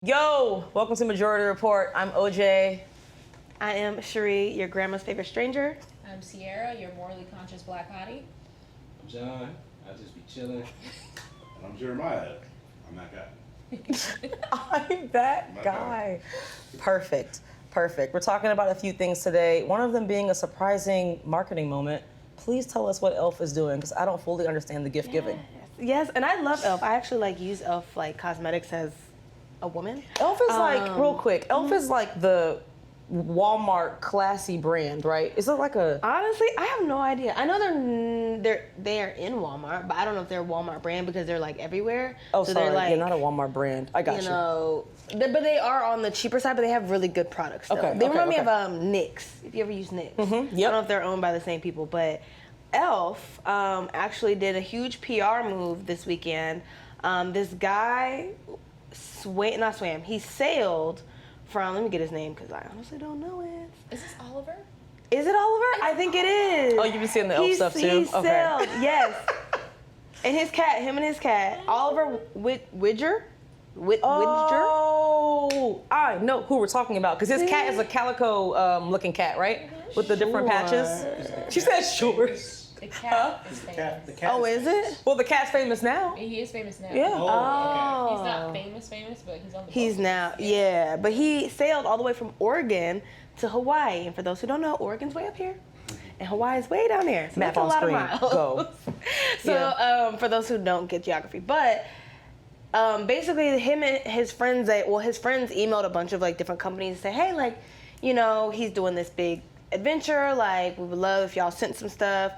Yo, welcome to Majority Report. I'm OJ. I am Cherie, your grandma's favorite stranger. I'm Sierra, your morally conscious black hottie. I'm John. I just be chilling. And I'm Jeremiah. I'm that guy. I'm that guy. Perfect. We're talking about a few things today. One of them being a surprising marketing moment. Please tell us what e.l.f. is doing, because I don't fully understand the gift giving. Yes, and I love e.l.f. I actually use e.l.f. cosmetics as a woman. e.l.f. is real quick, e.l.f. is like the Walmart classy brand, right? Is it like a... Honestly, I have no idea. I know they are in Walmart, but I don't know if they're a Walmart brand because they're everywhere. Oh, so sorry, they're not a Walmart brand. I got you. But they are on the cheaper side, but they have really good products still. They remind me of NYX, if you ever use NYX. Mm-hmm, yep. I don't know if they're owned by the same people, but e.l.f. Actually did a huge PR move this weekend. This guy... he sailed from, let me get his name because I honestly don't know it. Is this Oliver? Is it Oliver? I think it is. Oh, you've been seeing the e.l.f. stuff too? He sailed, yes. And him and his cat, Oliver Widger. Oh, I know who we're talking about, because his cat is a calico looking cat, right? With the different patches. She said sure. The cat is famous. The cat Oh, is it? Well, the cat's famous now. He is famous now. Yeah. Oh. He's not famous, but he's on the He's boat. now, yeah. But he sailed all the way from Oregon to Hawaii. And for those who don't know, Oregon's way up here. And Hawaii's way down there. So Map that's a on lot screen. of miles. Go. So for those who don't get geography. But basically him and his friends, his friends emailed a bunch of different companies to say, hey, he's doing this big adventure. We would love if y'all sent some stuff.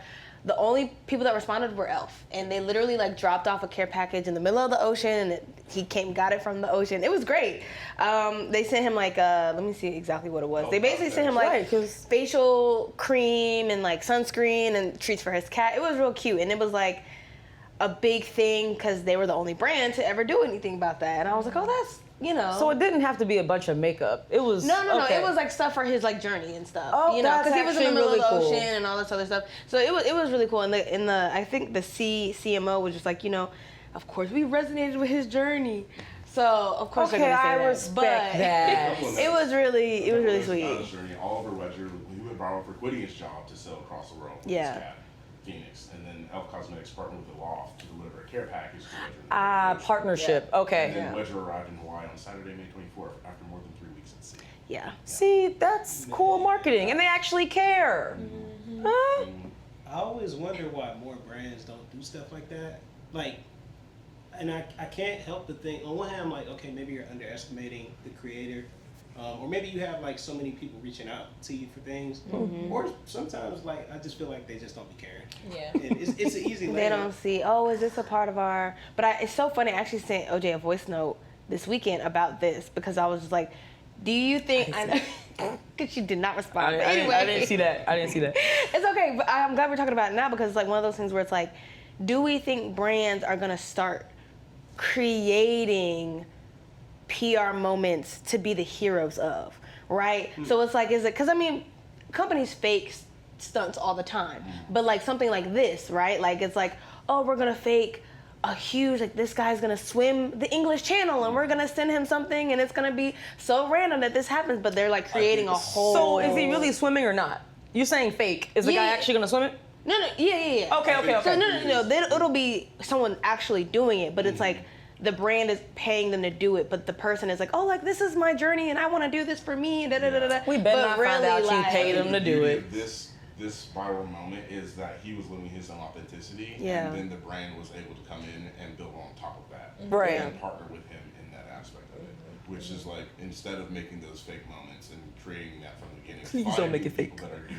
The only people that responded were e.l.f. And they literally dropped off a care package in the middle of the ocean, and he got it from the ocean. It was great. They sent him let me see exactly what it was. They basically sent him facial cream and sunscreen and treats for his cat. It was real cute, and it was a big thing because they were the only brand to ever do anything about that. And I was like, oh, that's, So it didn't have to be a bunch of makeup. It was No. It was stuff for his journey and stuff. Oh, that's because he was in the middle really of the cool. ocean and all this other stuff. So it was really cool. And I think the CMO was just of course we resonated with his journey. So of course they're gonna say I that. respect that. It was really sweet. On his journey, Oliver Wedger, he would borrow for quitting his job to sail across the world with his cat, Phoenix, and then e.l.f. Cosmetics partnered with the Loft to deliver a care package to Wedger. Partnership. Yeah. Okay. And then Wedger arrived in Hawaii on Saturday, May 24th, after more than 3 weeks at sea. Yeah. See, that's cool marketing, and they actually care. Huh? I always wonder why more brands don't do stuff like that. And I can't help but think, on one hand, I'm like, okay, maybe you're underestimating the creator. Or maybe you have so many people reaching out to you for things. Mm-hmm. Or sometimes I just feel like they just don't be caring. Yeah. And it's an easy They don't see, is this a part of our... But it's so funny, I actually sent OJ a voice note this weekend about this because I was just like, do you think... Because she did not respond. I didn't see that. It's okay, but I'm glad we're talking about it now because it's one of those things where it's do we think brands are going to start creating PR moments to be the heroes of, right? So it's is it, because companies fake stunts all the time, but something like this, right? It's we're gonna fake a huge, this guy's gonna swim the English Channel and we're gonna send him something and it's gonna be so random that this happens, but they're creating a whole... So is he really swimming or not? You're saying fake. Is the guy actually gonna swim it? No, yeah. Okay. So no, then it'll be someone actually doing it, but it's the brand is paying them to do it, but the person is this is my journey and I want to do this for me. Da, da, da, da, da. We better not find out you paid him to do it. This viral moment is that he was living his own authenticity, and then the brand was able to come in and build on top of that, right? And partner with him in that aspect of it, which is instead of making those fake moments and creating that from the beginning, Please don't make it fake. People that are doing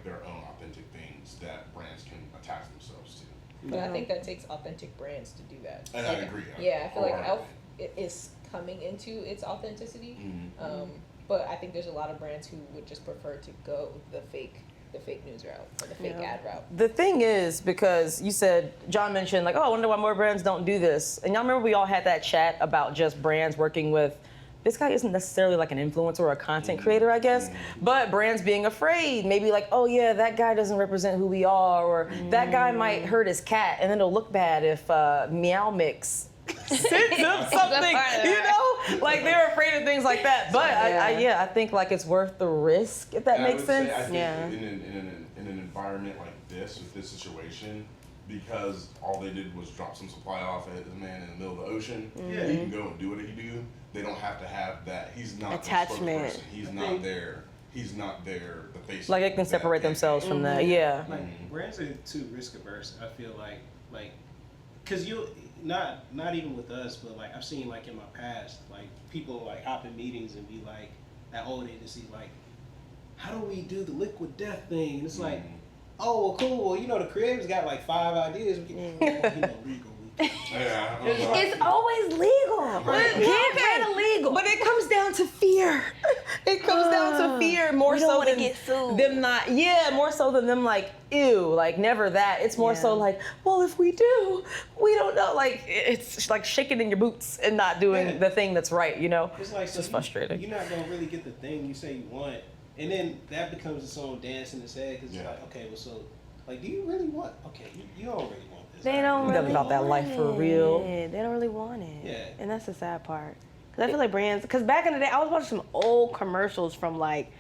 their own authentic things that brands can attach themselves to. But I think that takes authentic brands to do that. And I agree. Yeah, I feel e.l.f. is coming into its authenticity. Mm-hmm. But I think there's a lot of brands who would just prefer to go the fake news route or the fake ad route. The thing is, because you said, John mentioned I wonder why more brands don't do this. And y'all remember we all had that chat about just brands working with, this guy isn't necessarily an influencer or a content creator, I guess, but brands being afraid, maybe oh yeah, that guy doesn't represent who we are, or that guy might hurt his cat, and then it'll look bad if Meow Mix sends him something, Like they're afraid of things like that. But I think like it's worth the risk if that And I makes would say, sense. I think Yeah. in an environment like this, with this situation, because all they did was drop some supply off at the man in the middle of the ocean, Yeah. he can go and do what he do. They don't have to have that. He's not Attachment. the spokesperson. He's not there. He's not there. The face. Like they of can that separate campaign. themselves from that. Yeah. Like brands are too risk averse. I feel like, cause you not even with us, but like I've seen like in my past, like people like hop in meetings and be like that old agency, like, how do we do the liquid death thing? And it's like, oh well, cool. Well, you know the creators got like 5 ideas. We can, legal. Yeah. It's always legal. But Get illegal. But it comes down to fear. It comes down to fear more We don't so wanna than get sued. them not. Yeah, more so than them like ew, like never that. It's more so Yeah. like, well, if we do, we don't know. Like it's like shaking in your boots and not doing the thing that's right. You know, It's like it's just frustrating. You're not gonna really get the thing you say you want, and then that becomes its own dance in its head because it's like, okay, well, so like, do you really want? Okay, you don't really want this. They don't Nothing really about that want life for real. it. They don't really want it. Yeah. And that's the sad part. Because I feel like brands, because back in the day, I was watching some old commercials from like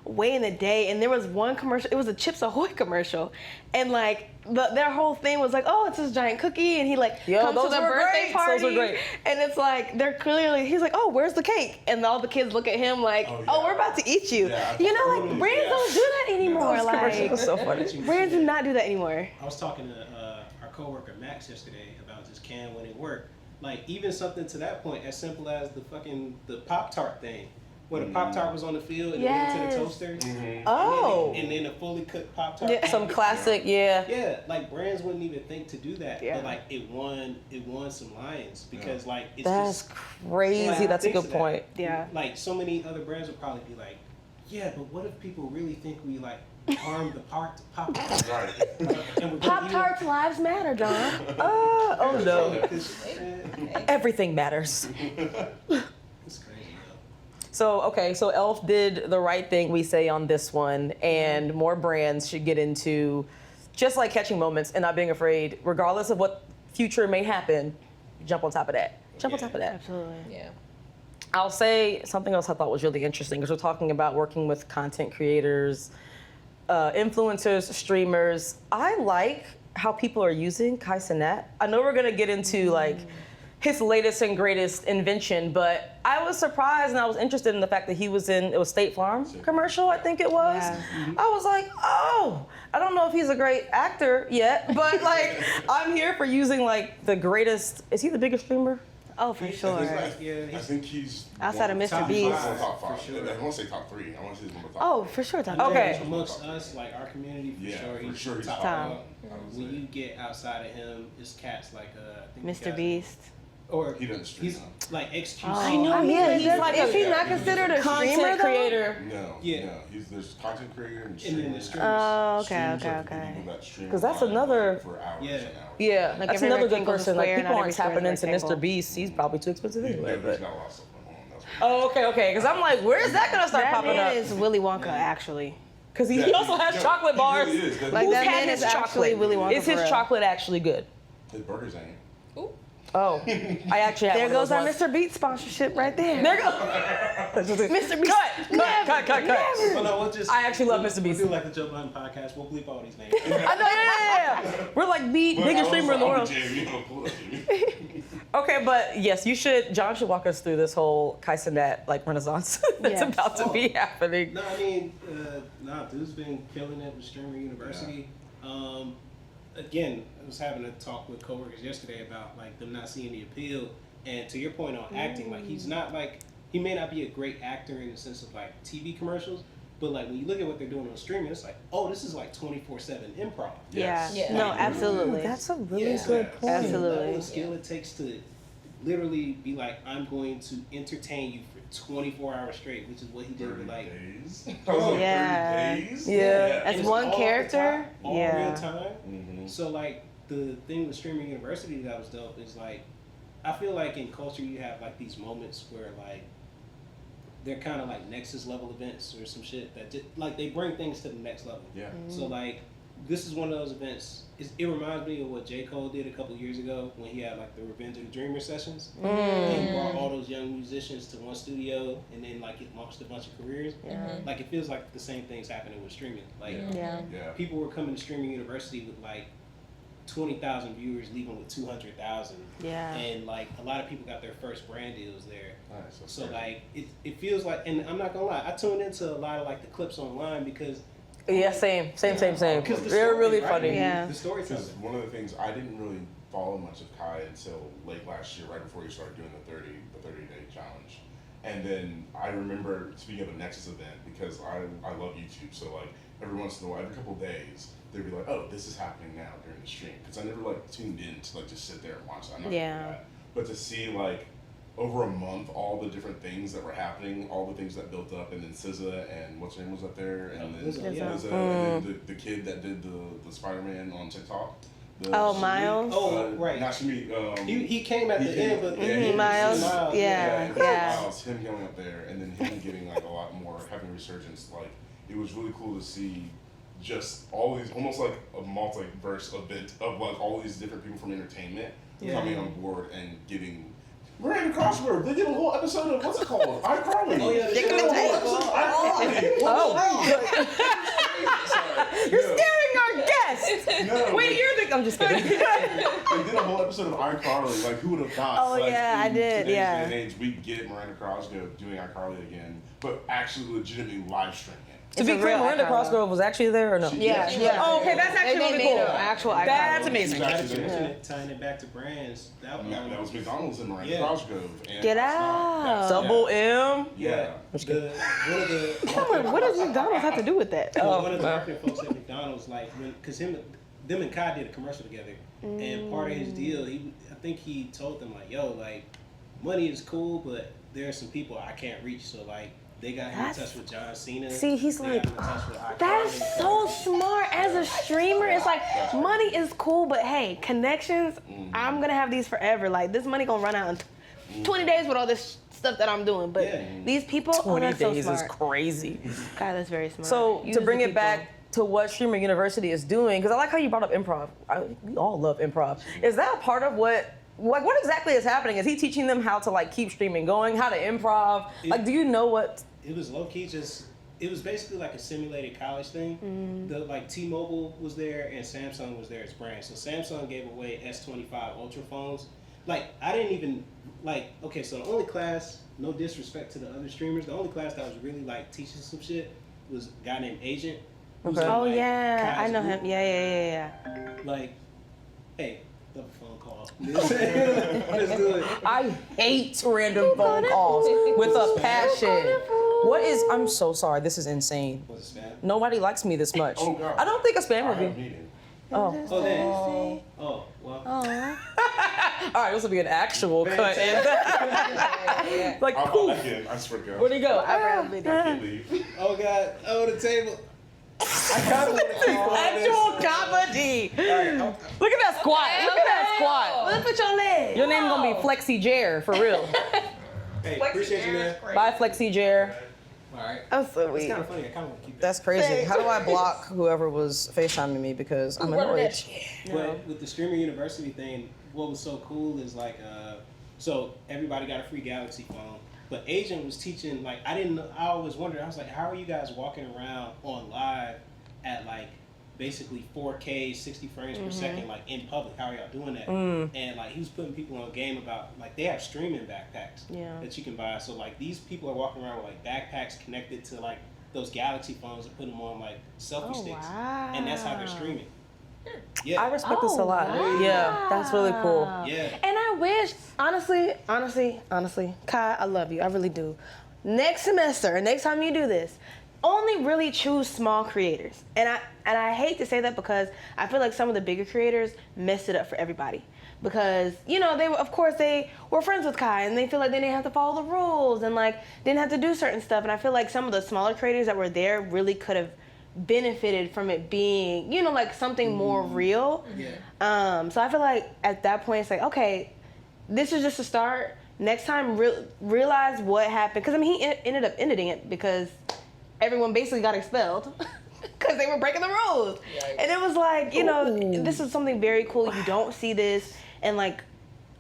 way in the day, and there was one commercial, it was a Chips Ahoy commercial, and like their whole thing was like, oh, it's this giant cookie, and he like comes to those the were birthday great. party, Those were great. and it's like they're clearly, he's like, oh, where's the cake? And all the kids look at him like, Oh, oh, yeah. we're about to eat you. Yeah, You know, like totally. brands don't do that anymore. Those commercials are so funny. Brands do not do that anymore. I was talking to our coworker Max yesterday about just can when it work. Like even something to that point, as simple as the Pop-Tart thing, where the Pop-Tart was on the field and it went into the toaster. Oh, And then a fully cooked Pop-Tart. yeah, some classic, yeah. Yeah, like brands wouldn't even think to do that, Yeah. but like it won some lions because like it's That's just crazy. like, That's a thinks good of that. point. Yeah. Like so many other brands would probably be like, yeah, but what if people really think we like harm the Pop-Tart? Right. And we're gonna Pop eat Tarts lives matter, John. Oh no, it? 'Cause, everything matters. it's crazy though. So Elf did the right thing, we say on this one, and more brands should get into just like catching moments and not being afraid, regardless of what future may happen. Jump on top of that. Jump on top of that. Absolutely. Yeah. I'll say something else I thought was really interesting because we're talking about working with content creators, influencers, streamers. I like how people are using Kai Cenat. I know we're gonna get into like his latest and greatest invention, but I was surprised and I was interested in the fact that he was in, it was State Farm commercial, I think it was. Yeah. I was like, oh, I don't know if he's a great actor yet, but like, I'm here for using like the greatest, is he the biggest streamer? Oh, for sure. I think he's Outside of one- Mr. top Beast. five. Top five. For sure. I want to say top 3. I want to say he's number top. Oh, for sure. Top Okay. Amongst us, like our community, for Yeah, sure, for sure he's top. top. dog. I would When say. you get outside of him, it's cats like I think Mr. Beast. or He doesn't stream he's now. like XQ. I know, yeah. he's like is a he not considered a streamer Content though? creator. No. Yeah. No. There's content creator and And then streamer. the streamers. Oh, okay, Streamers okay, are the okay. people that stream 'Cause that's live, another- like, for hours Yeah. and hours. Yeah, Like that's every another good rectangle is person. Like square, people not aren't every square tapping is a into rectangle. Mr. Beast. He's probably too expensive anyway. Yeah, But he's got a lot of stuff going on. That's what okay. Because I'm like, where's that gonna start That popping man up? is Willy Wonka, actually. Because he also has chocolate bars. He really is. Like Who's that had man his is actually chocolate? Willy Wonka Is for his real. chocolate actually good? His burgers ain't. Ooh. Oh, I actually had There one of goes those our once. Mr. Beast sponsorship right there. There goes. Mr. Beast. Cut. Well, no, we'll just. I actually love Mr. Beast. We'll do like the Joe Biden podcast. We'll bleep all these names. I know, yeah. We're like the biggest streamer in the world. Okay, but yes, you should. John should walk us through this whole Kai Cenat like renaissance that's Yes. about to be happening. No, I mean, dude's been killing it with Streamer University. Again, I was having a talk with coworkers yesterday about like them not seeing the appeal, and to your point on acting, like he's not like, he may not be a great actor in the sense of like TV commercials, but like when you look at what they're doing on streaming, it's like, oh, this is like 24/7 improv. Yeah. Yeah. No, absolutely. That's a really Yeah. good point. The Absolutely. level of skill it takes to literally be like, I'm going to entertain you for 24 hours straight, which is what he did with like. days. Yeah. 30 days. Yeah. As And it's one all character? the time, all Yeah. real time. Mm-hmm. So like the thing with Streaming University that was dope is like, I feel like in culture you have like these moments where like they're kind of like Nexus level events or some shit that just, like they bring things to the next level. Yeah. So like this is one of those events. It reminds me of what J. Cole did a couple years ago when he had like the Revenge of the Dreamer sessions. And he brought all those young musicians to one studio, and then like it launched a bunch of careers. Like it feels like the same thing's happening with streaming. Like people were coming to streaming university with like 20,000 viewers, leaving with 200,000. And like a lot of people got their first brand deals there. Nice, so like it feels like, and I'm not gonna lie, I tuned into a lot of like the clips online because. Same. Because They're really funny. The story. Because one of the things I didn't really follow much of Kai until late last year, right before he started doing the 30-day challenge. And then I remember, speaking of the Nexus event, because I love YouTube, so like every once in a while, every couple of days, they'd be like, oh, this is happening now during the stream. Because I never like tuned in to like just sit there and watch it. I'm not gonna do that. But to see like over a month, all the different things that were happening, all the things that built up, and then SZA and what's her name was up there, and then Lizzo, and then the kid that did the Spider-Man on TikTok. Miles. Right. Not Shami. He came at the end, but Miles. Miles, him going up there, and then him getting like a lot more, having a resurgence. Like it was really cool to see just all these, almost like a multiverse event of like all these different people from entertainment coming on board and getting. Miranda Cosgrove, they did a whole episode of, what's it called? iCarly. Oh, yeah. They did a whole episode of iCarly. You're scaring our guests. No, Wait, I'm just kidding. They did a whole episode of iCarly. Like, who would have thought? Oh, like, yeah, I did, today's yeah. day and age, we get Miranda Cosgrove doing iCarly again, but actually legitimately live streaming it. To be clear, Miranda Cosgrove was actually there or no? Yeah. Oh, okay, that's actually They really made cool. an actual icon. That's amazing. Tying it back to brands. That was McDonald's and Miranda Cosgrove. And Get out. Double M. Yeah. What does McDonald's have to do with that? One of the marketing folks at McDonald's, like, because them and Kai did a commercial together, and part of his deal, I think he told them like, yo, like, money is cool, but there are some people I can't reach, so like. They got him in touch with John Cena. See, he's like, that's so smart as a streamer. It's like, money is cool, but hey, connections, I'm going to have these forever. Like, this money going to run out in 20 days with all this stuff that I'm doing. But these people, 20 that's days so is smart. crazy. God, that's very smart. So Use to bring the it people. back to what Streamer University is doing, because I like how you brought up improv. We all love improv. Is that a part of what exactly is happening? Is he teaching them how to like keep streaming going, how to improv? Like, do you know what? It was low key it was basically like a simulated college thing. The like T-Mobile was there and Samsung was there as brands. So Samsung gave away S25 Ultra phones. Like I didn't even okay, so the only class, no disrespect to the other streamers, the only claess that was really like teaching some shit was a guy named Agent. Okay. Oh, like, yeah, Kai's I know group. him. Yeah. Like, hey, love a phone call. It's good. I hate random phone calls with a passion. I'm so sorry, this is insane. Was it spam? Nobody likes me this much. Oh, God. I don't think a spam I would had a be. meeting. Oh. Oh, damn. Oh, well. All right, this will be an actual cut in. Like, I'll poof. back in, I swear to God. Where'd he go? I can't leave. Oh, God. Oh, the table. I got Actual comedy. Look at that squat. Look at that squat. Look at your leg. Your name's gonna be Flexi Jer, for real. Hey, appreciate you, man. Bye, Flexi Jer. All right. I'm so It's weak. kind of funny. I kind of want to keep that. That's crazy. How do I block whoever was FaceTiming me because I'm annoyed? But with the Streamer University thing, what was so cool is like, so everybody got a free Galaxy phone, but Agent was teaching, like, I always wondered, I was like, how are you guys walking around on live at like basically 4K, 60 frames per second, like in public? How are y'all doing that? And like he was putting people on game about like they have streaming backpacks that you can buy. So like these people are walking around with like backpacks connected to like those Galaxy phones and put them on like selfie sticks, and that's how they're streaming. Yeah, I respect this a lot. wow. Yeah, that's really cool. yeah. And I wish, honestly, Kai, I love you. I really do. Next semester, next time you do this, only really choose small creators. And I hate to say that because I feel like some of the bigger creators messed it up for everybody. Because, you know, they were friends with Kai and they feel like they didn't have to follow the rules and like didn't have to do certain stuff. And I feel like some of the smaller creators that were there really could have benefited from it being, you know, like something more real. Yeah. So I feel like at that point it's like, okay, this is just a start. Next time, realize what happened. Because I mean, he ended up ending it because everyone basically got expelled. because they were breaking the rules. Yikes. And it was like, you know, Ooh. this is something very cool. You don't see this. And like,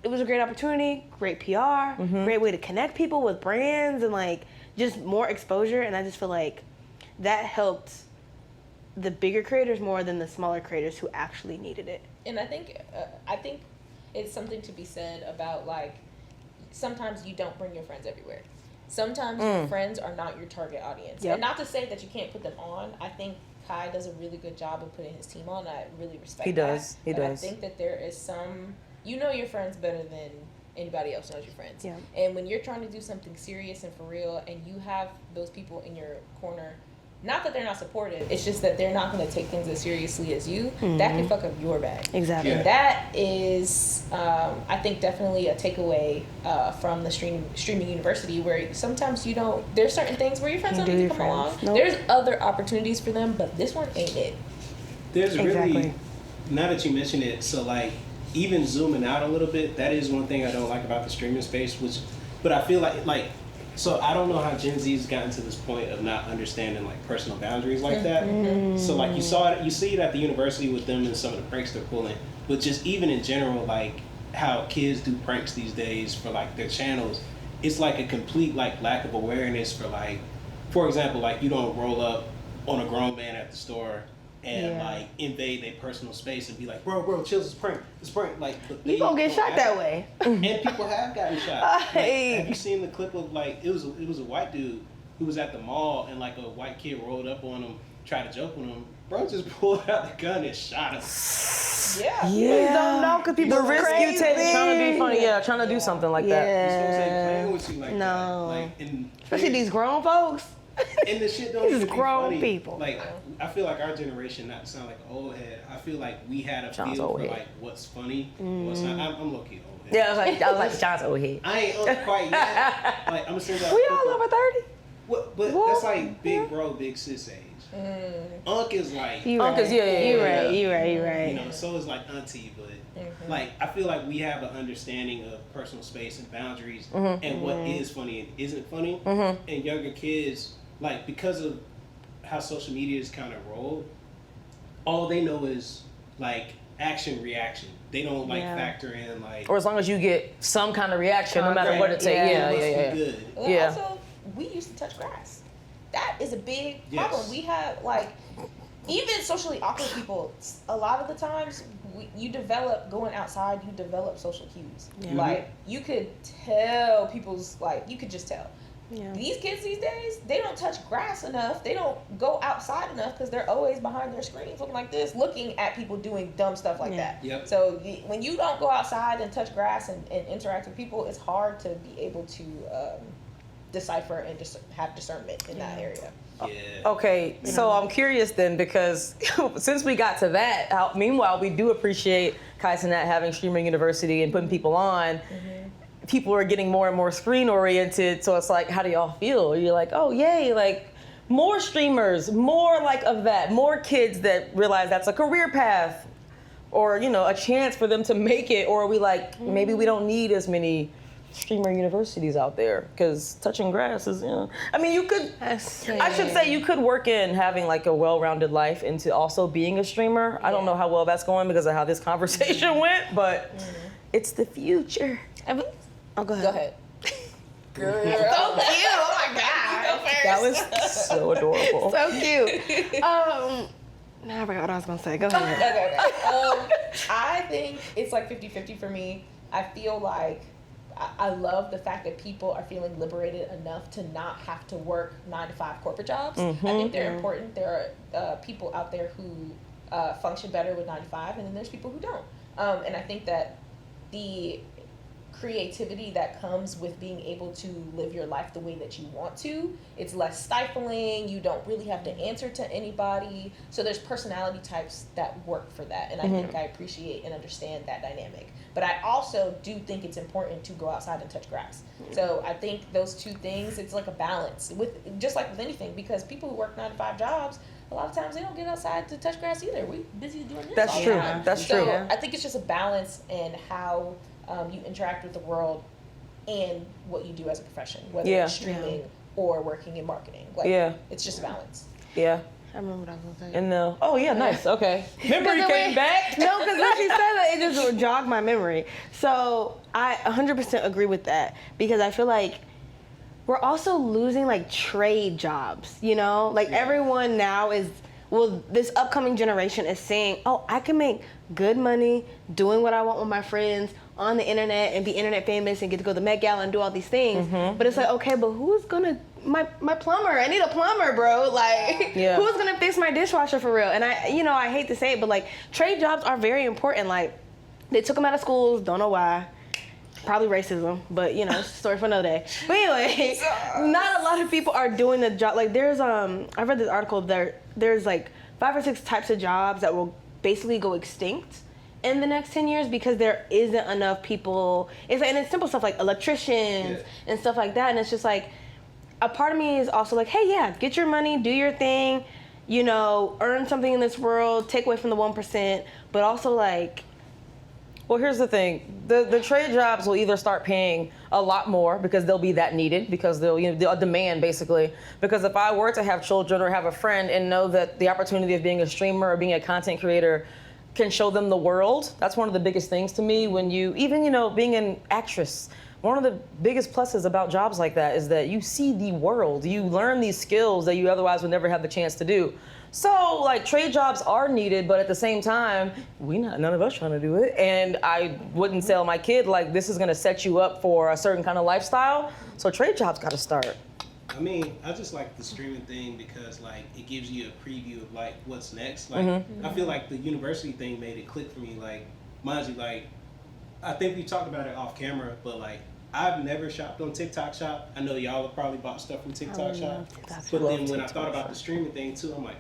it was a great opportunity, great PR, great way to connect people with brands and like just more exposure. And I just feel like that helped the bigger creators more than the smaller creators who actually needed it. And I think it's something to be said about like sometimes you don't bring your friends everywhere. Sometimes your friends are not your target audience. Yep. And not to say that you can't put them on. I think Kai does a really good job of putting his team on. I really respect He does. that. He But does. I think that there is some, you know your friends better than anybody else knows your friends. Yeah. And when you're trying to do something serious and for real and you have those people in your corner, not that they're not supportive, it's just that they're not going to take things as seriously as you, that can fuck up your bag. Exactly. Yeah. And that is, I think, definitely a takeaway from the streaming university where sometimes you don't, there's certain things where your friends You don't do need to your come along. friends. Nope. There's other opportunities for them, but this one ain't it. There's really, Exactly. now that you mention it, so like even zooming out a little bit, that is one thing I don't like about the streaming space, but I feel like, so I don't know how Gen Z's gotten to this point of not understanding like personal boundaries like that. So like you see it at the university with them and some of the pranks they're pulling, but just even in general, like how kids do pranks these days for like their channels, it's like a complete like lack of awareness for like, for example, like you don't roll up on a grown man at the store and Yeah. like invade their personal space and be like, bro, chill, it's a prank. Like, but You gonna get don't shot have- that way. And people have gotten shot. Like, Hey. have you seen the clip of like it was a white dude who was at the mall and like a white kid rolled up on him, tried to joke with him. Bro just pulled out the gun and shot him. Yeah. You don't know because people The are risk you take crazy. trying to be funny, trying to do something like that. You're supposed to say Yeah. playing with you like No. that. Like and Especially these grown folks. and the shit don't These even be grown funny. people. Like I feel like our generation, not to sound like an old head, I feel like we had a John's feel old for head. like what's funny, what's not. I'm low key old head. Yeah, I was like John's old head. I ain't up quite yet. Like I'm gonna say that. We all over 30. What, but What? that's like big bro, big sis age. Unc is like, You Uncles, right. yeah. You right. You right. You right. you know, so is like auntie, but like I feel like we have an understanding of personal space and boundaries and what is funny and isn't funny. And younger kids, like because of how social media is kind of rolled, all they know is like action reaction. They don't like Yeah. factor in like Or as long as you get some kind of reaction, no matter Right. what it takes. Yeah. Yeah, it must yeah, be yeah. good. Well, Yeah. Also, we used to touch grass. That is a big Yes. problem. We have like even socially awkward people. A lot of the times, you develop going outside. You develop social cues. Yeah. Like you could tell people's like you could just tell. Yeah. These kids these days, they don't touch grass enough. They don't go outside enough because they're always behind their screens looking like this, looking at people doing dumb stuff like Yeah. that. Yep. So when you don't go outside and touch grass and interact with people, it's hard to be able to decipher and just have discernment in that area. Yeah. Okay, so I'm curious then because since we got to that, meanwhile we do appreciate Kaizenat having streaming university and putting people on. People are getting more and more screen oriented, so it's like, how do y'all feel? You're like, oh yay, like more streamers, more like of that, more kids that realize that's a career path, or you know, a chance for them to make it. Or are we like, maybe we don't need as many streamer universities out there because touching grass is, you know, I mean, you could. I should say you could work in having like a well-rounded life into also being a streamer. I don't know how well that's going because of how this conversation went, but it's the future. Oh, go ahead. Go ahead. Girl. So cute. Oh my god. That was so adorable. So cute. Now I forgot what I was gonna say. Go ahead. Okay. I think it's like 50-50 for me. I feel like I love the fact that people are feeling liberated enough to not have to work 9-to-5 corporate jobs. I think they're important. There are people out there who function better with 9-to-5, and then there's people who don't. And I think that the creativity that comes with being able to live your life the way that you want to, it's less stifling. You don't really have to answer to anybody. So there's personality types that work for that, and I think I appreciate and understand that dynamic. But I also do think it's important to go outside and touch grass. So I think those two things, it's like a balance with just like with anything, because people who work 9-to-5 jobs, a lot of times they don't get outside to touch grass either. We busy doing this. That's all the true. time. That's So true. I think it's just a balance in how you interact with the world and what you do as a profession, whether Yeah. it's streaming or working in marketing. Like, Yeah. it's just a balance. Yeah. I remember what I was gonna say. And oh yeah, nice. Okay. Memory came back. No, because when she said that, it just jogged my memory. So I 100% agree with that because I feel like we're also losing like trade jobs. You know, like everyone now is. Well, this upcoming generation is saying, "Oh, I can make good money doing what I want with my friends on the internet and be internet famous and get to go to the Met Gala and do all these things." But it's like, okay, but who's gonna my plumber? I need a plumber, bro. Like, who's gonna fix my dishwasher for real? And I hate to say it, but like trade jobs are very important. Like, they took them out of schools. Don't know why. Probably racism, but it's a story for another day. But anyway, not a lot of people are doing the job. Like there's I read this article there's like 5 or 6 types of jobs that will basically go extinct in the next 10 years because there isn't enough people. And it's simple stuff like electricians and stuff like that. And it's just like a part of me is also like, hey, yeah, get your money, do your thing, earn something in this world, take away from the 1%, but also like. Well, here's the thing. The trade jobs will either start paying a lot more because they'll be that needed, because they'll, a demand basically. Because if I were to have children or have a friend and know that the opportunity of being a streamer or being a content creator can show them the world, that's one of the biggest things to me when being an actress. One of the biggest pluses about jobs like that is that you see the world. You learn these skills that you otherwise would never have the chance to do. So, like, trade jobs are needed, but at the same time, none of us trying to do it. And I wouldn't tell my kid, like, this is gonna set you up for a certain kind of lifestyle. So trade jobs gotta start. I mean, I just like the streaming thing because, like, it gives you a preview of, like, what's next. Like, I feel like the university thing made it click for me. Like, mind you, like, I think we talked about it off camera, but, like, I've never shopped on TikTok Shop. I know y'all have probably bought stuff from TikTok Shop. But then when I thought about the streaming thing, too, I'm like,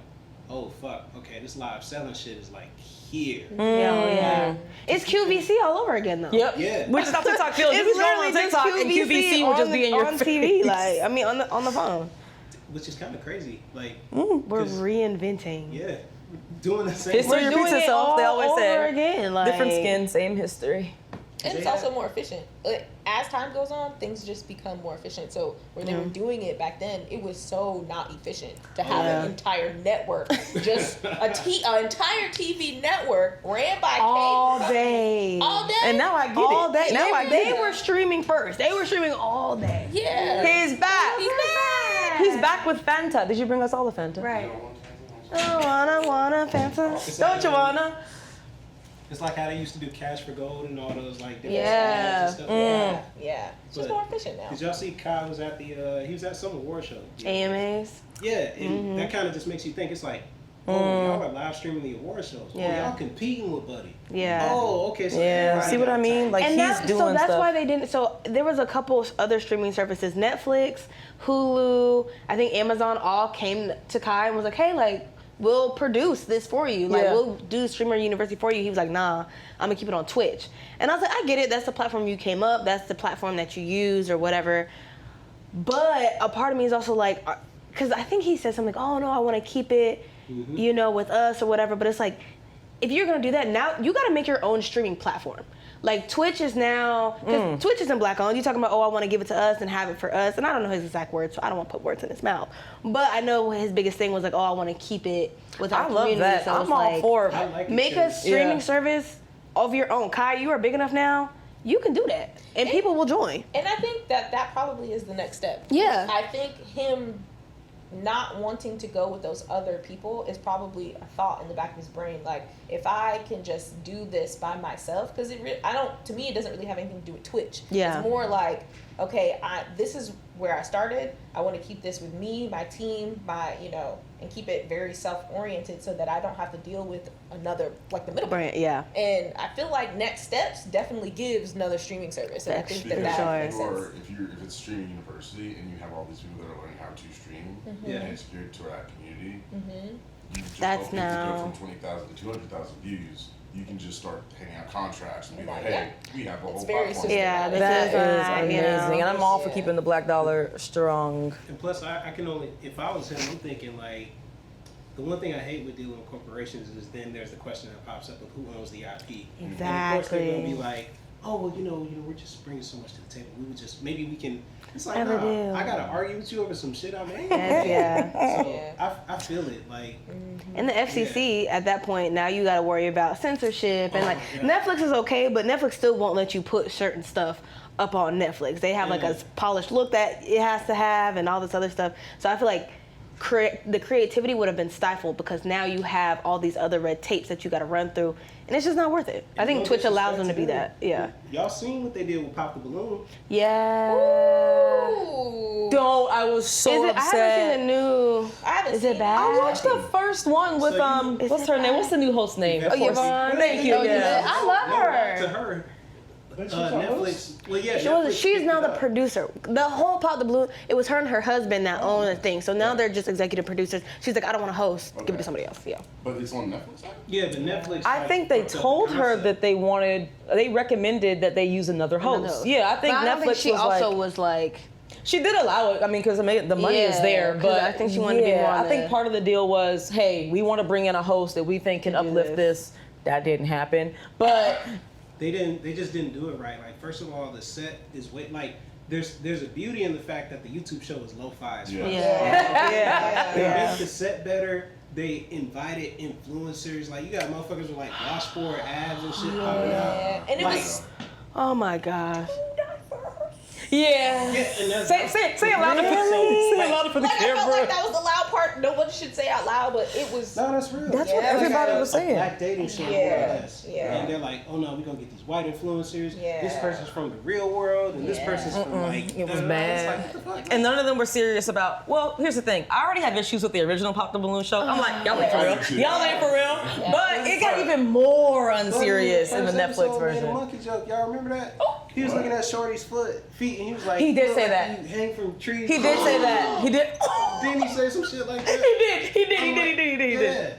oh fuck, okay, this live selling shit is like here. Yeah. It's QVC all over again though. Yep. Yeah. Which is how TikTok feels. You It's can go on literally just TikTok and QVC will just be in your on face. TV, like on the phone. Which is kind of crazy. Like, We're reinventing. yeah, doing the same. History We're repeats doing it itself. all They always over say again. Like, different skin, same history. And it's also more efficient. As time goes on, things just become more efficient. So when they were doing it back then, it was so not efficient to have an entire network, just an entire TV network ran by all cable day. all day. And now I get All it. day. Now I get They it. were streaming first. They were streaming all day. Yeah. He's back. He's back. He's back with Fanta. Did you bring us all the Fanta? Right. I wanna Fanta. Don't you wanna? It's like how they used to do Cash for Gold and all those like different Yeah. ads and stuff. Yeah. It's just But more efficient now. Did y'all see Kai was at he was at some award show? AMAs. Yeah, and that kind of just makes you think it's like, y'all are live streaming the award shows. Oh, Yeah. y'all competing with Buddy. Yeah. Oh, okay. So Yeah. everybody See what got I mean? time. Like And he's doing so that's stuff. why they didn't. So there was a couple other streaming services, Netflix, Hulu, I think Amazon, all came to Kai and was like, hey, like, we'll produce this for you. Like, we'll do Streamer University for you. He was like, nah, I'm gonna keep it on Twitch. And I was like, I get it. That's the platform you came up. That's the platform that you use or whatever. But a part of me is also like, because I think he said something like, oh no, I want to keep it, with us or whatever. But it's like, if you're gonna do that, now you gotta make your own streaming platform. Like Twitch is now, because Twitch isn't black owned. You're talking about, oh, I want to give it to us and have it for us. And I don't know his exact words, so I don't want to put words in his mouth. But I know his biggest thing was like, oh, I want to keep it with our I love community. that. So I'm it's all like, for I like it make too. a streaming Yeah. service of your own. Kai, you are big enough now. You can do that, and people will join. And I think that probably is the next step. Yeah. I think him not wanting to go with those other people is probably a thought in the back of his brain. Like, if I can just do this by myself, because to me, it doesn't really have anything to do with Twitch. Yeah. It's more like, okay, this is where I started. I want to keep this with me, my team, and keep it very self-oriented so that I don't have to deal with another, like the middle. Brand, yeah. And I feel like Next Steps definitely gives another streaming service. And I think Because that makes sense. if it's streaming university and you have all these people that are learning how to stream Yeah. and it's geared to that community, you just That's don't need to now- go from 20,000 to 200,000 views. You can just start handing out contracts and be like, Yeah. hey, we have a It's whole very platform. Yeah, this That is is right, amazing, and I'm all for Yeah. keeping the black dollar strong. And plus, I can only, if I was him, I'm thinking like, the one thing I hate with dealing with corporations is then there's the question that pops up of who owns the IP. And of course they're Exactly. going to be like, oh, well, we're just bringing so much to the table. We would just, maybe we can. It's like, Never nah, do. I gotta argue with you over some shit I made. Yeah. So I feel it. Like, And the FCC at that point, now you got to worry about censorship and like Netflix is okay, but Netflix still won't let you put certain stuff up on Netflix. They have like a polished look that it has to have and all this other stuff. So I feel like the creativity would have been stifled because now you have all these other red tapes that you got to run through, and it's just not worth it. I think no Twitch allows them to disrespect be that. Yeah. Y'all seen what they did with Pop the Balloon? Yeah. Ooh. Don't. I was so Is it? I upset. haven't seen the new. I haven't Is seen it bad? I watched the first one with So you- what's her name? What's the new host name? Oh, Yvonne. Thank you. Oh, Yeah. I love No, back to her. her. But she's a host? Netflix. Well, yeah, She's Netflix now picked the it up. producer. The whole Pop the Balloon, it was her and her husband that own the thing. So now they're just executive producers. She's like, I don't want to host. Give it to somebody else. Yeah. But it's on Netflix. Yeah, but Netflix. I like, think they fucked up the told her concept. that they recommended that they use another host. Yeah, I think But I don't Netflix think she was also like, was like, she did allow it. I mean, because the money is Yeah, there. 'cause But I think she wanted to be more on I think the- part of the deal was, hey, we want to bring in a host that we think can uplift this. That didn't happen. But They just didn't do it right. Like, first of all, the set is there's a beauty in the fact that the YouTube show is lo-fi as fuck. yeah. They make the set better. They invited influencers. Like, you got motherfuckers with like washboard abs and shit popping out. And it Like, was Oh my gosh. yeah. and that's, Say it louder. Say it louder for the like I felt camera. like that was the loud part. No one should say out loud, but it was. No, that's real. That's what Yeah. everybody Like was a saying. black dating show. Yeah. Yes. Yeah. And they're like, oh no, we're gonna get these white influencers. Yeah. This person's from the real world, and this person's from like. It was It's bad. like, what the fuck? And none of them were serious about, well, here's the thing. I already have issues with the original Pop the Balloon show. I'm like, y'all ain't for real. Y'all ain't for real. But it got even more unserious in the First Netflix episode made a version. monkey joke. Y'all remember that? He was looking at Shorty's feet, and he was like, He did "You say look like that. You hang from trees." He did say that. He did. Didn't he say some shit like that? He did. Yeah.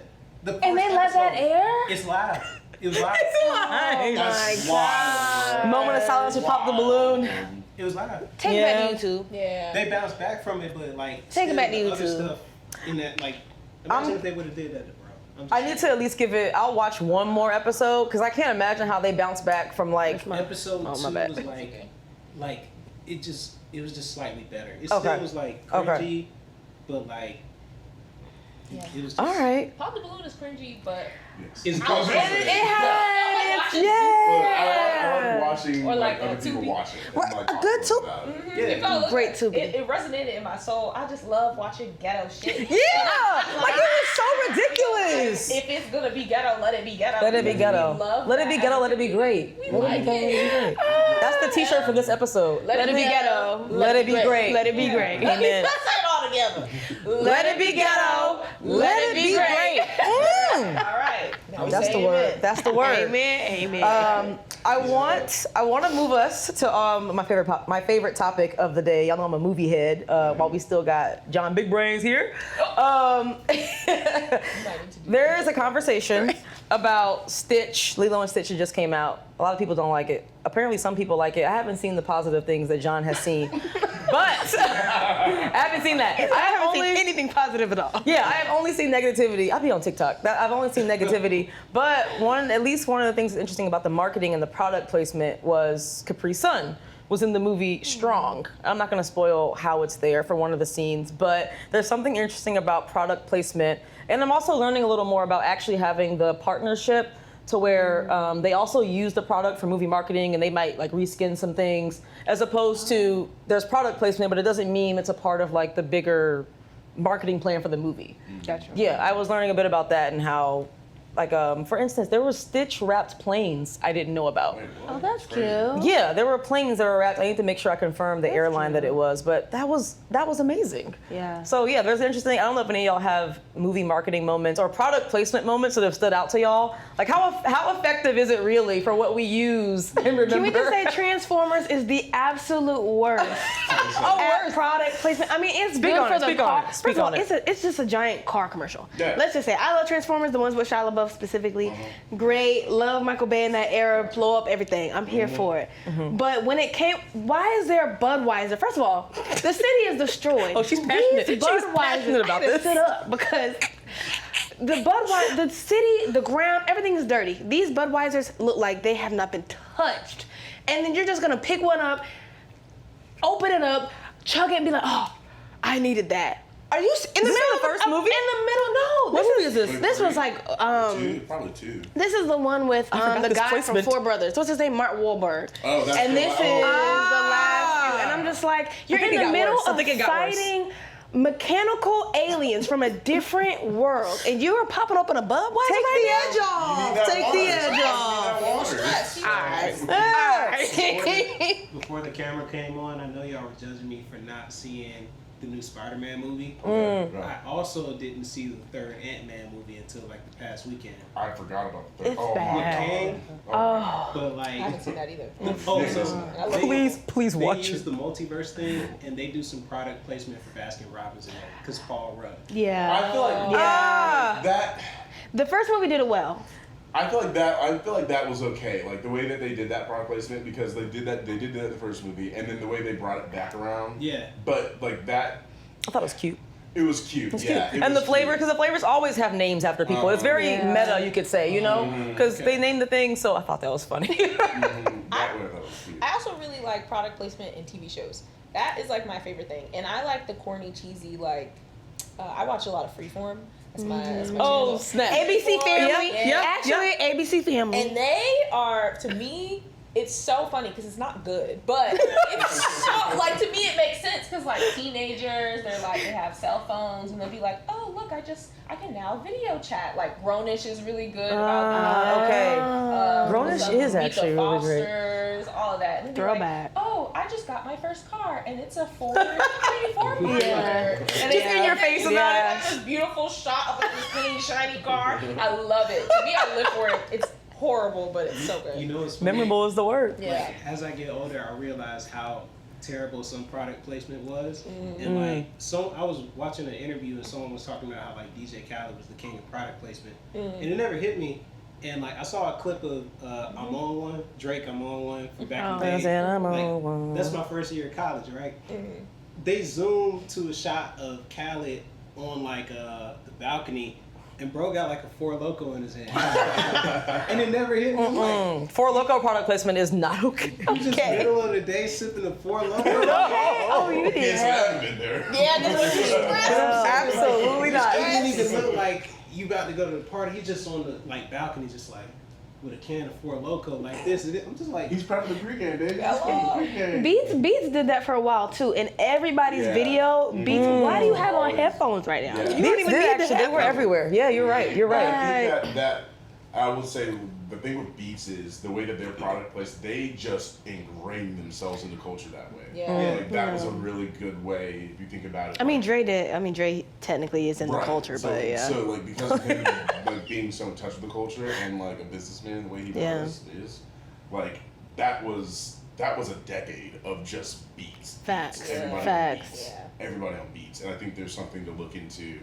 The And they first let that episode, air? It's live. It was live. It's live. That's my wild. Moment of silence with Pop the Balloon. It was live. Take it Yeah. back to YouTube. Yeah. They bounced back from it, but like Take it still back to the other YouTube. stuff in that, like, imagine if they would have did that, bro. I'm just I need to at least give it, I'll watch one more episode because I can't imagine how they bounce back from like, Episode Oh, 2 my bad. was like it was just slightly better. It Okay. still was like Okay. cringy, but like Yeah. it was just, all right. Pop the Balloon is cringy, but Yes. It's I was good. ready. It has, I yeah. like watching Or like like other a people Tubi. watch it. and, Right, like, a talk good to them Tubi. about it. Yeah. It felt Great good. Tubi. It resonated in my soul. I just love watching ghetto shit. Yeah, like it was so ridiculous. If it's gonna be ghetto, let it be ghetto. Let it be We ghetto. love Let it be that. ghetto. Let it be great. We Let it be like ghetto. Let it be it. great. That's the T-shirt for this episode. Let it be ghetto. Let it be great. Let it be great. Amen. Let's say it all together. Let it be ghetto. Let it be great. All right. Now we That's say the word. amen. That's the word. Amen. Amen. I want to move us to my favorite topic of the day. Y'all know I'm a movie head. While we still got John Big Brains here, there is a conversation about Stitch. Lilo and Stitch just came out. A lot of people don't like it. Apparently, some people like it. I haven't seen the positive things that John has seen, but I haven't seen that. I haven't seen anything positive at all. Yeah, I have only seen negativity. I'll be on TikTok. I've only seen negativity. But at least one of the things that's interesting about the marketing and the product placement was Capri Sun was in the movie Strong. I'm not going to spoil how it's there for one of the scenes, but there's something interesting about product placement. And I'm also learning a little more about actually having the partnership to where they also use the product for movie marketing and they might like reskin some things as opposed to there's product placement, but it doesn't mean it's a part of like the bigger marketing plan for the movie. Gotcha. Yeah, I was learning a bit about that and how, like, for instance, there were Stitch wrapped planes I didn't know about. Wait, what? Oh, that's cute. Yeah, there were planes that were wrapped. I need to make sure I confirm the airline that it was, but that was amazing. Yeah. So yeah, there's interesting. I don't know if any of y'all have movie marketing moments or product placement moments that have stood out to y'all. Like how effective is it really for what we use and remember? Can we just say Transformers is the absolute worst at product placement? I mean, it's Speak good on for it, the speak on car. it, speak First of all, on it. it's just a giant car commercial. Yeah. Let's just say I love Transformers, the ones with Shia LaBeouf specifically. Great, love Michael Bay in that era, blow up everything. I'm here for it. But when it came, why is there Budweiser? First of all, the city is destroyed. Oh, she's passionate. These She's Budweisers, passionate about I had to this. sit up because the Budweiser, the city, the ground, everything is dirty. These Budweisers look like they have not been touched. and then you're just gonna pick one up, open it up, chug it, and be like, oh, I needed that. Are you in the middle of the first movie? In the middle, no. What movie is this? This was like Probably two. This is the one with forgot the this guy placement. from Four Brothers. What's his name? Mark Wahlberg. Oh, that's And this is the last few. And I'm just like, you're think in it the got middle worse. I of think it got worse. fighting mechanical aliens from a different world, and you are popping open a bub. Why is it right Take the edge off. Take the edge off. Before the camera came on, I know y'all were judging me for not seeing the new Spider-Man movie. I also didn't see the third Ant-Man movie until like the past weekend. I forgot about that. It's Oh my bad. god. But I haven't like, seen that either. Please watch They use it. the multiverse thing, and they do some product placement for Baskin Robbins in there because Paul Rudd. Yeah. I feel like Ah. that. The first movie did it well. I feel like that was okay. Like the way that they did that product placement, because they did that in the first movie, and then the way they brought it back around. Yeah. But like that, I thought it was cute. it was cute. Yeah. it And the was flavor, cute. because the flavors always have names after people. It's very Yeah. meta, you could say, you know, because Okay. they named the thing. So I thought that was funny. That one I thought was cute. I also really like product placement in TV shows. That is like my favorite thing, and I like the corny, cheesy. Like, I watch a lot of Freeform. That's my Oh channel. snap! ABC Family. Yep, Actually, ABC Family. And they are, to me, it's so funny because it's not good, but it's so, like, to me it makes sense because like teenagers, they have cell phones and they'll be like, oh look, I can now video chat. Like Grownish is really good about okay. Grownish Grownish is actually really great. Fosters, all of that. And they'll be Throwback. Like, oh, I just got my first car and it's a Ford 24 model. Yeah. And Just they in your have face this- about they it. have this beautiful shot of like this clean, shiny car. I love it. To me, I live for it. It's horrible, but it's so good. You know, it's funny. Memorable is the word. Yeah. As I get older, I realize how terrible some product placement was. And like, so I was watching an interview and someone was talking about how like DJ Khaled was the king of product placement, and it never hit me. And like, I saw a clip of I'm on one, Drake, I'm on one from back in the I day. said, I'm Like, on one. that's my first year of college, right? They zoomed to a shot of Khaled on like the balcony. And bro got like a Four Loko in his hand. And it never hit me. I'm like, For local product placement is not okay. you just middle of the day sipping a Four Loko? Oh, you Kids did. haven't been there. Yeah, this is Absolutely It not. didn't even look like you about to go to the party. He's just on the like balcony, just like with a can of Four Loko like this. And I'm just like, He's prepping the pregame, baby. Hello. Beats did that for a while too. In everybody's Yeah. video, Beats. Why do you have on headphones right now? Yeah. You don't even need the They were headphones. everywhere. Yeah, you're right. You're right. I think that I would say the thing with Beats is the way that their product placed, they just ingrained themselves in the culture that way. Yeah. Like, that was a really good way if you think about it. I mean, Like, Dre did. I mean, Dre technically is in the right. culture, so, but yeah. So like because of him like being so in touch with the culture and like a businessman the way he Yeah. is, like that was a decade of just beats. Facts. Beats. Everybody on Facts. beats. Yeah. Everybody on beats. And I think there's something to look into,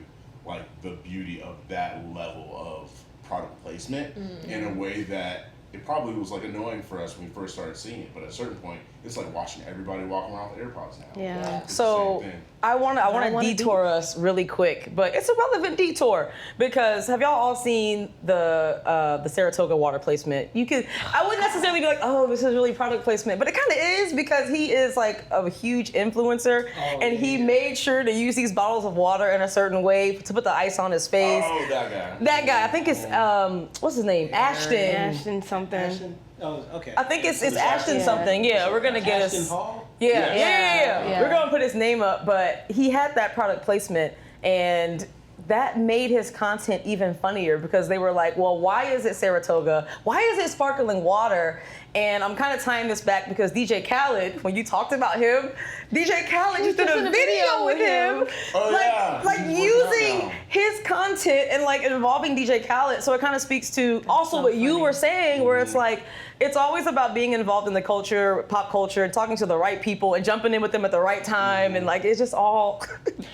like the beauty of that level of product placement in a way that it probably was like annoying for us when we first started seeing it, but at a certain point, it's like watching everybody walk around with AirPods now. Yeah. It's the So same thing. I want to wanna detour us really quick, but it's a relevant detour because have y'all all seen the Saratoga water placement? I wouldn't necessarily be like, oh, this is really product placement, but it kind of is because he is like a huge influencer, and he made sure to use these bottles of water in a certain way to put the ice on his face. Oh, that guy. That guy, I think it's what's his name, Ashton. Ashton something. Ashton? Oh, okay. I think it's Ashton something. Yeah, we're gonna get Ashton us. Hall? Yeah. Yeah. We're gonna put his name up, but he had that product placement, and that made his content even funnier because they were like, well, why is it Saratoga? Why is it sparkling water? And I'm kind of tying this back because DJ Khaled, when you talked about him, DJ Khaled just did a video with him, Oh, yeah. like He's working out using now. his content and like involving DJ Khaled. So it kind of speaks to also so what you funny. were saying, where it's like, it's always about being involved in the culture, pop culture, talking to the right people and jumping in with them at the right time. And like, it's just all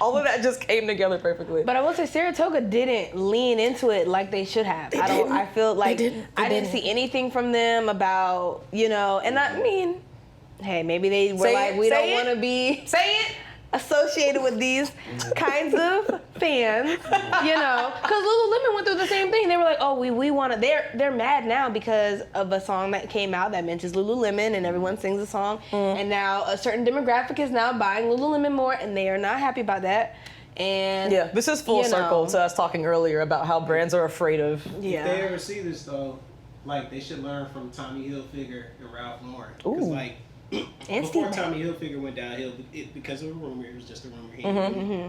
of that just came together perfectly. But I will say Saratoga didn't lean into it like they should have. I feel like I didn't see anything from them about, and I mean, hey, maybe they were Say like, it, we say don't it. want to be. Say it. associated with these kinds of fans, you know, because Lululemon went through the same thing. They were like, oh, we want to. They're mad now because of a song that came out that mentions Lululemon, and everyone sings the song, and now a certain demographic is now buying Lululemon more, and they are not happy about that. And yeah, this is full circle to us talking earlier about how brands are afraid of. Yeah. If they ever see this though, like they should learn from Tommy Hilfiger and Ralph Lauren. Because Ooh. like And before Steve Tommy Hilfiger went downhill, because of a rumor, it was just a rumor. He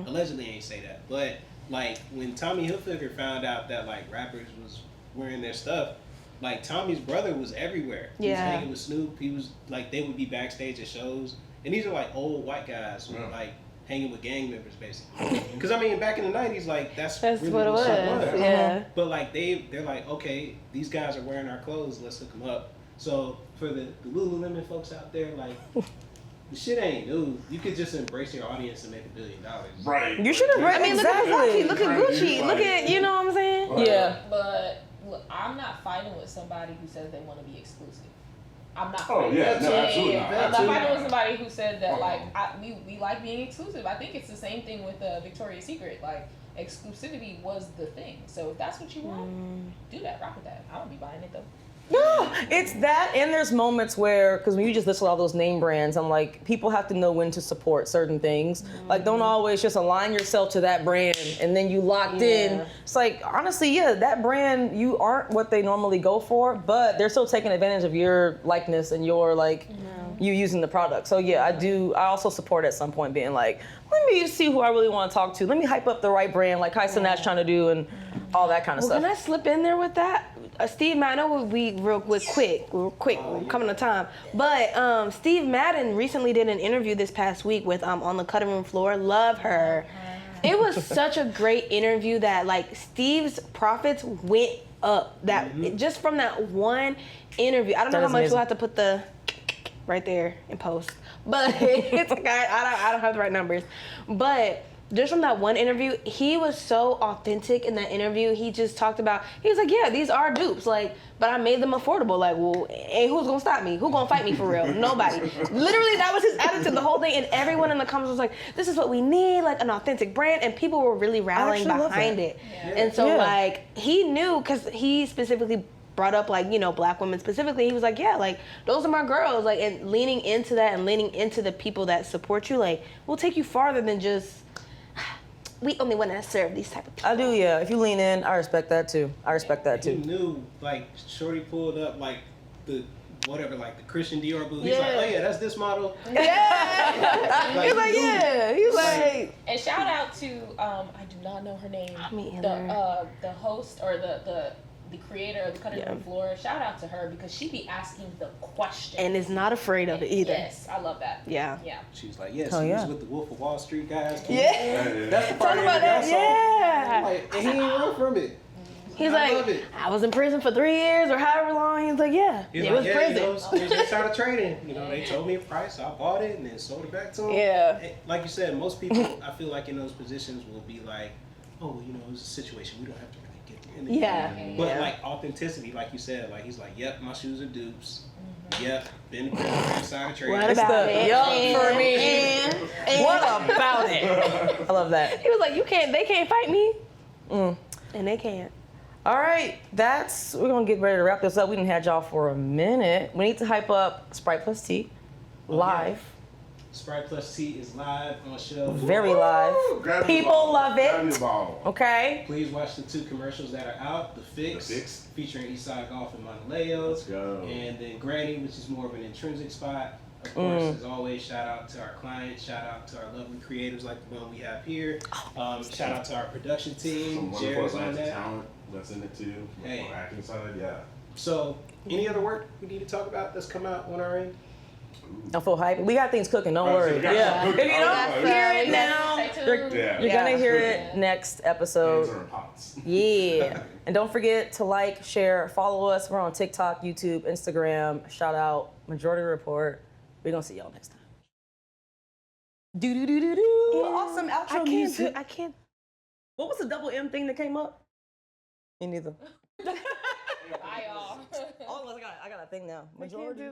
allegedly ain't say that. But like when Tommy Hilfiger found out that like rappers was wearing their stuff, like Tommy's brother was everywhere. He was Yeah. hanging with Snoop. He was like they would be backstage at shows, and these are like old white guys who were like hanging with gang members basically. Because I mean back in the 90s, like that's really what it was. shit was. Yeah. But like they're like, okay, these guys are wearing our clothes, let's hook them up. So for the Lululemon folks out there, like the shit ain't new. You could just embrace your audience and make $1 billion. Right. You should have read. I mean, exactly. look at Versace, look at Gucci, look at, you know what I'm saying? Right. Yeah. But look, I'm not fighting with somebody who says they want to be exclusive. I'm not. Oh, fighting yeah, with no, absolutely not. I'm not Absolutely fighting with not. somebody who said that like Uh-uh. we like being exclusive. I think it's the same thing with Victoria's Secret. Like exclusivity was the thing. So if that's what you want, do that. Rock with that. I won't be buying it though. No, it's that, and there's moments where, because when you just listed all those name brands, I'm like, people have to know when to support certain things. Like, don't always just align yourself to that brand, and then you locked in. It's like, honestly, yeah, that brand, you aren't what they normally go for, but they're still taking advantage of your likeness and your, like, you using the product. So yeah, I also support at some point being like, let me see who I really want to talk to. Let me hype up the right brand, like Kai Cenat's trying to do, and all that kind of Well, stuff. can I slip in there with that? Steve Madden, I know we real quick, we're coming to time. But Steve Madden recently did an interview this past week with On the Cutting Room Floor. Love her. It was such a great interview that like Steve's profits went up. That just from that one interview. I don't know That how is much amazing. we'll have to put the right there in post, but it's like I don't have the right numbers, but. Just from that one interview, he was so authentic in that interview. He just talked about, he was like, yeah, these are dupes, like, but I made them affordable. Like, well, and who's gonna stop me? Who gonna fight me for real? Nobody. Literally, that was his attitude the whole thing. And everyone in the comments was like, this is what we need, like an authentic brand. And people were really rallying behind it. Yeah. And so, Yeah. like, he knew, because he specifically brought up, like, you know, black women specifically. He was like, yeah, like, those are my girls. Like, and leaning into that and leaning into the people that support you, like, will take you farther than just, we only want to serve these type of people. I do, yeah. If you lean in, I respect that too. He knew, like, Shorty pulled up, like, the Christian Dior booth. He's like, oh yeah, that's this model. Yeah. Like, He's like, he knew. yeah. He's like, And shout out to I do not know her name. Me either. The host or the creator of the Cutting Room Floor. Shout out to her because she be asking the question. and is not afraid of it either. Yes, I love that. Yeah. Yeah. She was like, yes, Oh, he yeah. was with the Wolf of Wall Street guys. Yeah. That's the Talk part about that. Yeah. Like, and he ain't run from it. He's I love like, it. I was in prison for 3 years or however long. He's like, yeah, He's it like, was yeah, prison. you know, it was inside of trading. You know, they told me a price, I bought it, and then sold it back to them. Yeah. And like you said, most people, I feel like in those positions will be like, oh, you know, it was a situation. We don't have to really get there. And Yeah. But Yeah. like authenticity, like you said, like he's like, yep, my shoes are dupes. Yep, been to prison for inside of trading. What It's about the it? yup for me. And What about it? I love that. he was like, they can't fight me. And they can't. All right, we're gonna get ready to wrap this up. We didn't have y'all for a minute. We need to hype up Sprite Plus Tea live, Sprite Plus Tea is live on show. very live. Grab your People ball. love Grab it. your ball. Okay. Please watch the 2 commercials that are out. The Fix, The Fix. featuring Eastside Golf and Monteleo. Let's go. And then Granny, which is more of an intrinsic spot. Of course, as always, shout out to our clients, shout out to our lovely creators like the one we have here. Shout out to our production team. Some wonderful Jerry's on Atlanta that. talent that's in it too. Hey. On the acting side, yeah. So, any other work we need to talk about that's come out on our end? I'm full hype. We got things cooking. Don't Oh, so worry. we got Yeah. some If you cooking. don't Oh, hear yeah. it now, Stay tuned. Yeah. you're gonna Yeah. hear it next Hands episode. are in pots. Yeah. And don't forget to like, share, follow us. We're on TikTok, YouTube, Instagram. Shout out Majority Report. We're gonna see y'all next time. Do do do do do. Awesome outro music. I can't. What was the double M thing that came up? Me neither. Bye, y'all. Oh, I got a thing now. Majority.